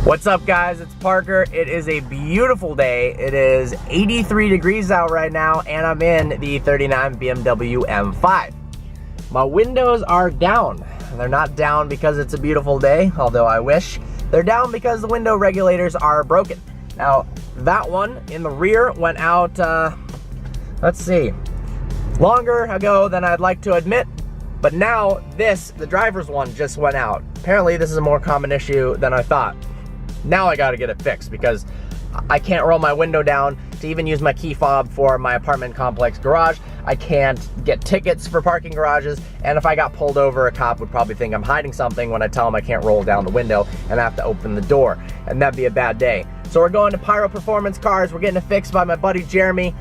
What's up, guys? It's Parker. It is a beautiful day. It is 83 degrees out right now, and I'm in the 39 BMW M5. My windows are down. They're not down because it's a beautiful day, although I wish. They're down because the window regulators are broken. Now, that one in the rear went out, let's see, longer ago than I'd like to admit, but now this, the driver's one, just went out. Apparently, this is a more common issue than I thought. Now I gotta get it fixed because I can't roll my window down to even use my key fob for my apartment complex garage. I can't get tickets for parking garages, and if I got pulled over, a cop would probably think I'm hiding something when I tell him I can't roll down the window and I have to open the door, and that'd be a bad day. So we're going to Pyro Performance Cars. We're getting it fixed by my buddy Jeremy.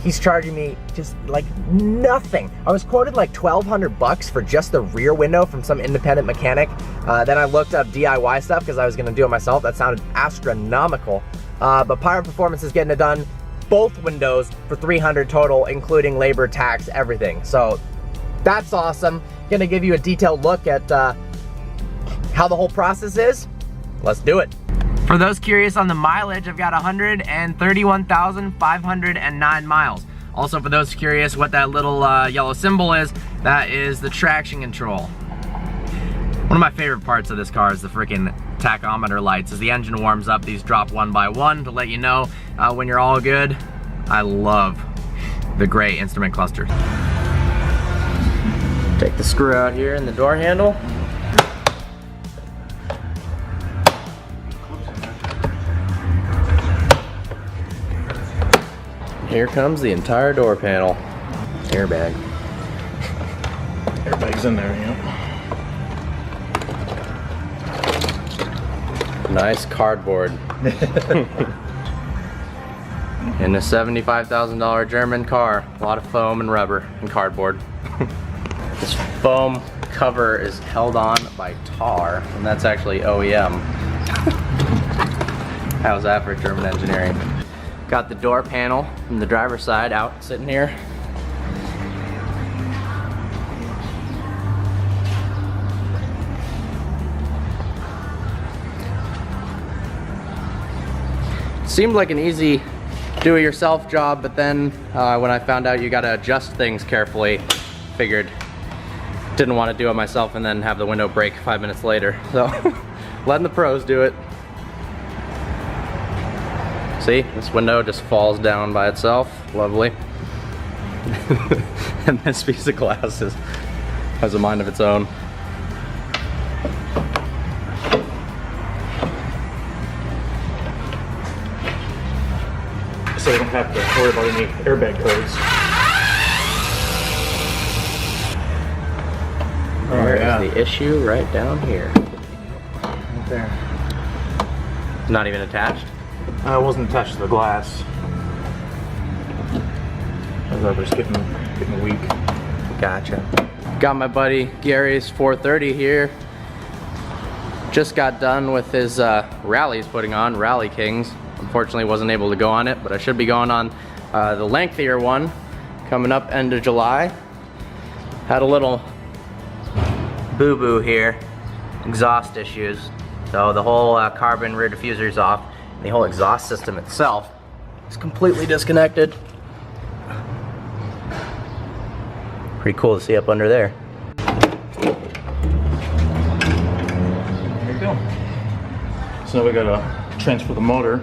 He's charging me just like nothing. I was quoted like 1,200 bucks for just the rear window from some independent mechanic. Then I looked up DIY stuff because I was gonna do it myself. That sounded astronomical. But Pyro Performance is getting it done, both windows, for 300 total, including labor, tax, everything. So that's awesome. Gonna give you a detailed look at how the whole process is. Let's do it. For those curious on the mileage, I've got 131,509 miles. Also, for those curious what that little yellow symbol is, that is the traction control. One of my favorite parts of this car is the freaking tachometer lights. As the engine warms up, these drop one by one to let you know when you're all good. I love the gray instrument cluster. Take the screw out here in the door handle. Here comes the entire door panel. Airbag. Airbag's in there, yeah. Nice cardboard. In a $75,000 German car. A lot of foam and rubber and cardboard. This foam cover is held on by tar, and that's actually OEM. How's that for German engineering? Got the door panel from the driver's side out, sitting here. Seemed like an easy do-it-yourself job, but then when I found out you gotta adjust things carefully, figured didn't want to do it myself and then have the window break 5 minutes later. So letting the pros do it. See, this window just falls down by itself. Lovely. And this piece of glass has a mind of its own. So you don't have to worry about any airbag codes. There is the issue right down here. Right there. Not even attached? It wasn't attached to the glass. I was just getting weak. Gotcha. Got my buddy Gary's 430 here. Just got done with his rally he's putting on, Rally Kings. Unfortunately wasn't able to go on it, but I should be going on the lengthier one coming up end of July. Had a little boo-boo here, exhaust issues. So the whole carbon rear diffuser is off. The whole exhaust system itself is completely disconnected. Pretty cool to see up under there. There you go. So now we gotta transfer the motor,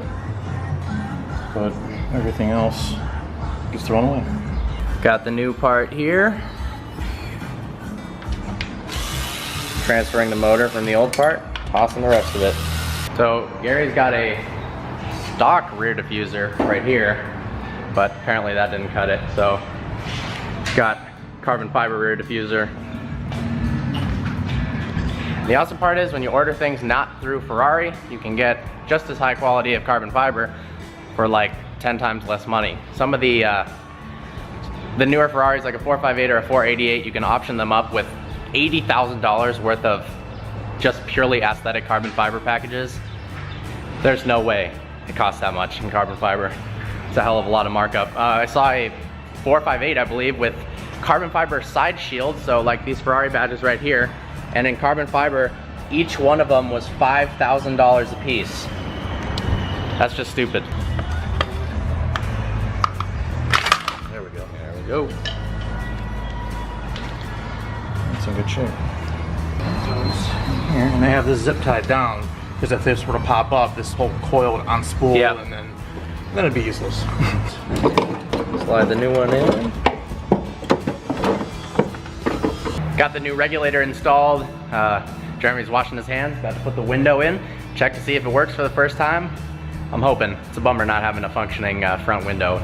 but everything else gets thrown away. Got the new part here. Transferring the motor from the old part, tossing the rest of it. So Gary's got a stock rear diffuser right here, but apparently that didn't cut it. So got carbon fiber rear diffuser. The awesome part is when you order things not through Ferrari, you can get just as high quality of carbon fiber for like 10 times less money. Some of the newer Ferraris, like a 458 or a 488, you can option them up with $80,000 worth of just purely aesthetic carbon fiber packages. There's no way it costs that much in carbon fiber. It's a hell of a lot of markup. I saw a 458, I believe, with carbon fiber side shields, so like these Ferrari badges right here, and in carbon fiber each one of them was $5,000 a piece. That's just stupid. There we go. There we go. It's in good shape. Here, and they have this zip tied down because if this were to pop up, this whole coil would unspool, Yep. and then it'd be useless. Slide the new one in. Got the new regulator installed. Jeremy's washing his hands, about to put the window in, check to see if it works for the first time. I'm hoping. It's a bummer not having a functioning front window.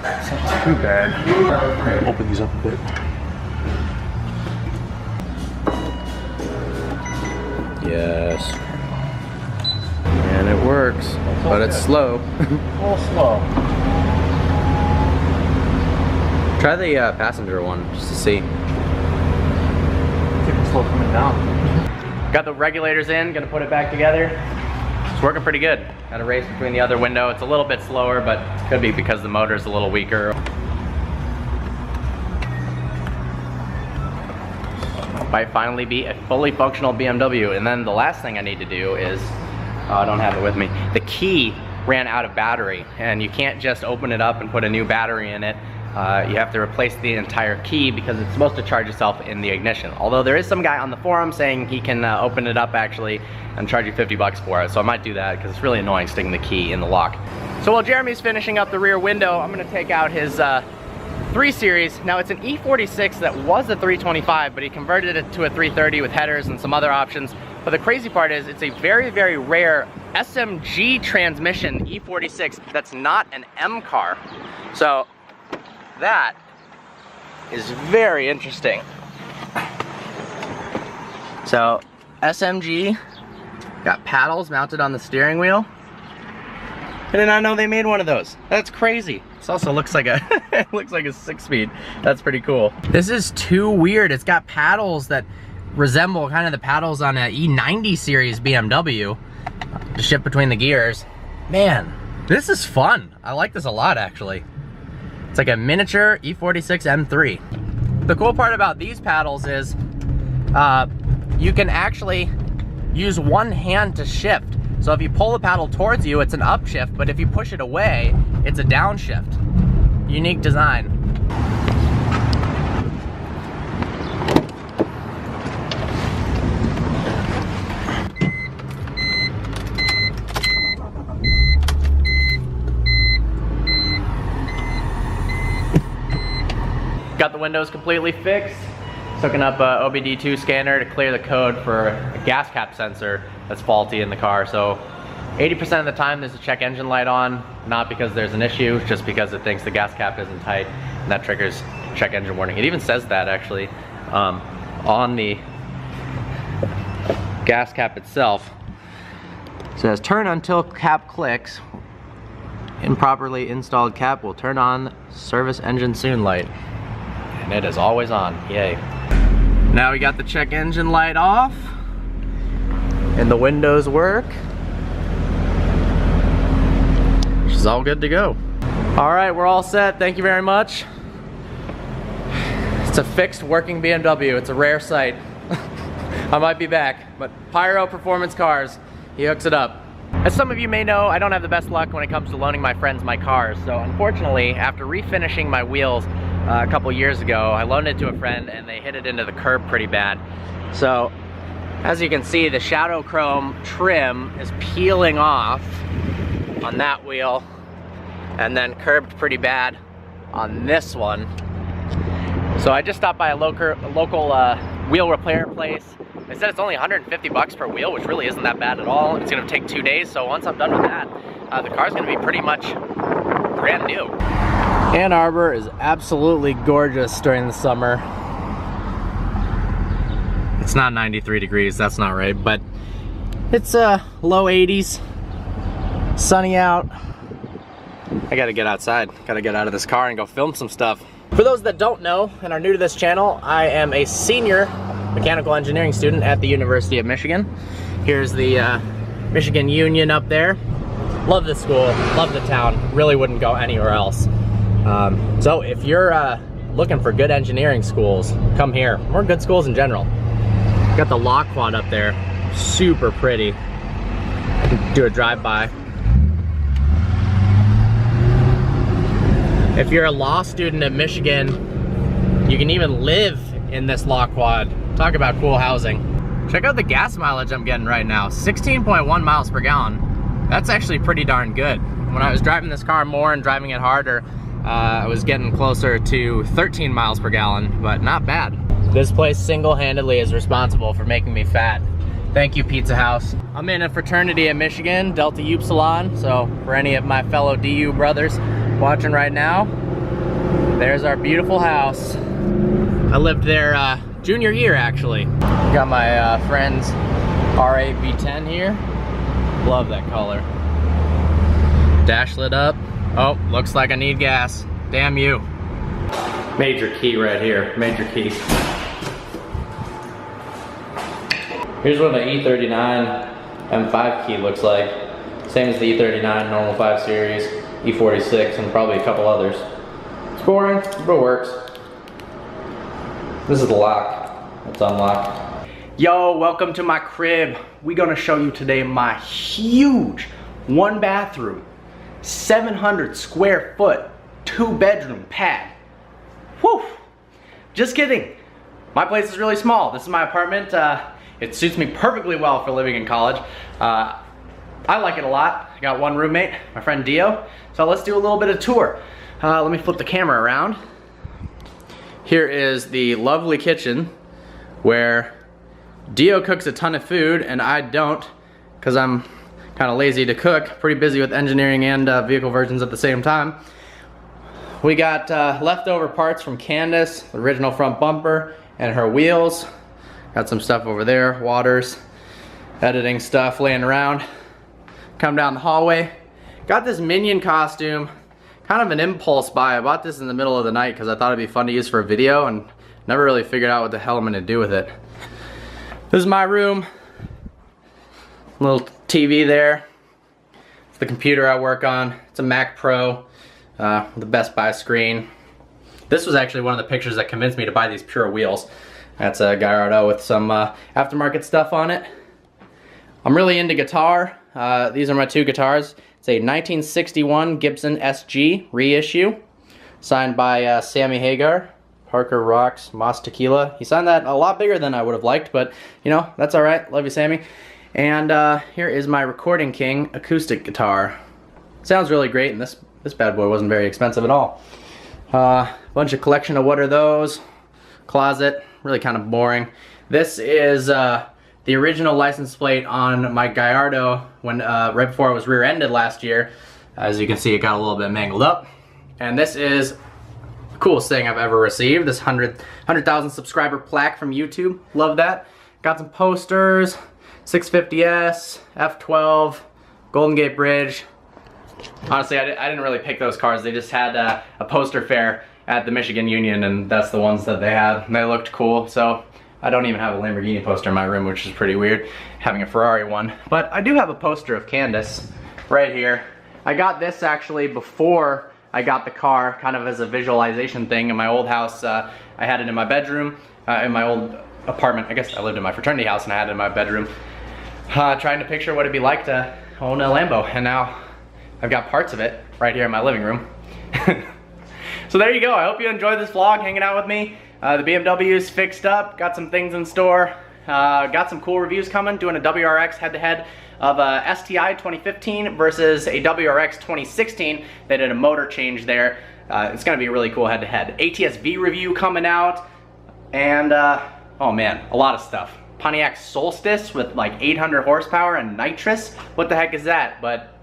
It's not too bad. I'm gonna open these up a bit. Yes. And it works, but it's slow. A little slow. Try the passenger one just to see. It's slow coming down. Got the regulators in, gonna put it back together. It's working pretty good. Got a race between the other window. It's a little bit slower, but could be because the motor's a little weaker. Might finally be a fully functional BMW. And then the last thing I need to do is, I don't have it with me, the key ran out of battery, and you can't just open it up and put a new battery in it. You have to replace the entire key because it's supposed to charge itself in the ignition. Although there is some guy on the forum saying he can open it up actually and charge you 50 bucks for it. So I might do that because it's really annoying sticking the key in the lock. So while Jeremy's finishing up the rear window, I'm gonna take out his 3 Series. Now it's an E46 that was a 325, but he converted it to a 330 with headers and some other options. But the crazy part is it's a very, very rare SMG transmission E46 that's not an M car. So that is very interesting. So SMG got paddles mounted on the steering wheel. I did not know they made one of those. That's crazy. This also looks like a it looks like a 6-speed. That's pretty cool. This is too weird. It's got paddles that resemble kind of the paddles on an E90 series BMW to shift between the gears. Man, this is fun. I like this a lot actually. It's like a miniature E46 M3. The cool part about these paddles is you can actually use one hand to shift. So if you pull the paddle towards you, it's an upshift, but if you push it away, it's a downshift. Unique design. Got the windows completely fixed. Hooking up a OBD2 scanner to clear the code for a gas cap sensor that's faulty in the car. So 80% of the time there's a check engine light on, not because there's an issue, just because it thinks the gas cap isn't tight, and that triggers check engine warning. It even says that actually on the gas cap itself. It says turn until cap clicks. Improperly installed cap will turn on service engine soon light. And it is always on, yay. Now we got the check engine light off and the windows work. Which is all good to go. All right, we're all set, thank you very much. It's a fixed working BMW, it's a rare sight. I might be back, but Pyro Performance Cars, he hooks it up. As some of you may know, I don't have the best luck when it comes to loaning my friends my cars. So unfortunately, after refinishing my wheels a couple years ago, I loaned it to a friend and they hit it into the curb pretty bad. So as you can see, the shadow chrome trim is peeling off on that wheel and then curbed pretty bad on this one. So I just stopped by a local wheel repair place. They said it's only 150 bucks per wheel, which really isn't that bad at all. It's gonna take 2 days, so once I'm done with that, the car's gonna be pretty much brand new. Ann Arbor is absolutely gorgeous during the summer. It's not 93 degrees, that's not right, but it's low 80s, sunny out. I gotta get outside, gotta get out of this car and go film some stuff. For those that don't know and are new to this channel, I am a senior mechanical engineering student at the University of Michigan. Here's the Michigan Union up there. Love the school, love the town, really wouldn't go anywhere else. So if you're looking for good engineering schools, come here, or good schools in general. Got the law quad up there, super pretty. Do a drive-by. If you're a law student at Michigan, you can even live in this law quad. Talk about cool housing. Check out the gas mileage I'm getting right now, 16.1 miles per gallon. That's actually pretty darn good. When I was driving this car more and driving it harder, I was getting closer to 13 miles per gallon, but not bad. This place single-handedly is responsible for making me fat. Thank you, Pizza House. I'm in a fraternity at Michigan, Delta Upsilon, so for any of my fellow DU brothers watching right now, there's our beautiful house. I lived there junior year, actually. Got my friend's R8 V10 here. Love that color. Dash lit up. Oh, looks like I need gas. Damn you. Major key right here, major key. Here's what the E39 M5 key looks like. Same as the E39 normal 5 series, E46, and probably a couple others. It's boring, but it works. This is the lock. It's unlocked. Yo, welcome to my crib. We're gonna show you today my huge 1-bathroom, 700 square foot, 2-bedroom pad. Whew! Just kidding. My place is really small. This is my apartment. It suits me perfectly well for living in college. I like it a lot. I got one roommate, my friend Dio. So let's do a little bit of tour. Let me flip the camera around. Here is the lovely kitchen where Dio cooks a ton of food and I don't, because I'm kind of lazy to cook. Pretty busy with engineering and vehicle versions at the same time. We got leftover parts from Candace, the original front bumper, and her wheels. Got some stuff over there, waters, editing stuff laying around. Come down the hallway. Got this Minion costume, kind of an impulse buy. I bought this in the middle of the night because I thought it'd be fun to use for a video and never really figured out what the hell I'm gonna do with it. This is my room. Little TV there. It's the computer I work on. It's a Mac Pro with a Best Buy screen. This was actually one of the pictures that convinced me to buy these Pure wheels. That's a Gallardo with some aftermarket stuff on it. I'm really into guitar. These are my two guitars. It's a 1961 Gibson SG reissue, signed by Sammy Hagar. Parker Rocks, Moss Tequila. He signed that a lot bigger than I would have liked, but you know, that's all right. Love you, Sammy. And here is my Recording King acoustic guitar. Sounds really great, and this bad boy wasn't very expensive at all. Bunch of collection of what are those? Closet, really kind of boring. This is the original license plate on my Gallardo when right before it was rear-ended last year. As you can see, it got a little bit mangled up. And this is the coolest thing I've ever received. This 100,000 subscriber plaque from YouTube. Love that. Got some posters, 650S, F12, Golden Gate Bridge. Honestly, I didn't really pick those cars. They just had a poster fair at the Michigan Union, and that's the ones that they had. And they looked cool, so I don't even have a Lamborghini poster in my room, which is pretty weird, having a Ferrari one. But I do have a poster of Candace right here. I got this actually before I got the car, kind of as a visualization thing. In my old house, I had it in my bedroom, in my old apartment. I guess I lived in my fraternity house and I had it in my bedroom. Trying to picture what it'd be like to own a Lambo, and now I've got parts of it right here in my living room. So there you go. I hope you enjoyed this vlog, hanging out with me. The BMW's fixed up, got some things in store, got some cool reviews coming, doing a WRX head-to-head of a STI 2015 versus a WRX 2016. They did a motor change there. It's gonna be a really cool head-to-head. ATS-V review coming out, and oh man, a lot of stuff. Pontiac Solstice with like 800 horsepower and nitrous. What the heck is that? But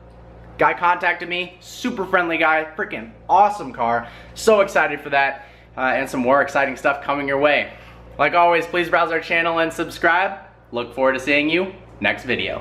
guy contacted me, super friendly guy, freaking awesome car. So excited for that, and some more exciting stuff coming your way. Like always, please browse our channel and subscribe. Look forward to seeing you next video.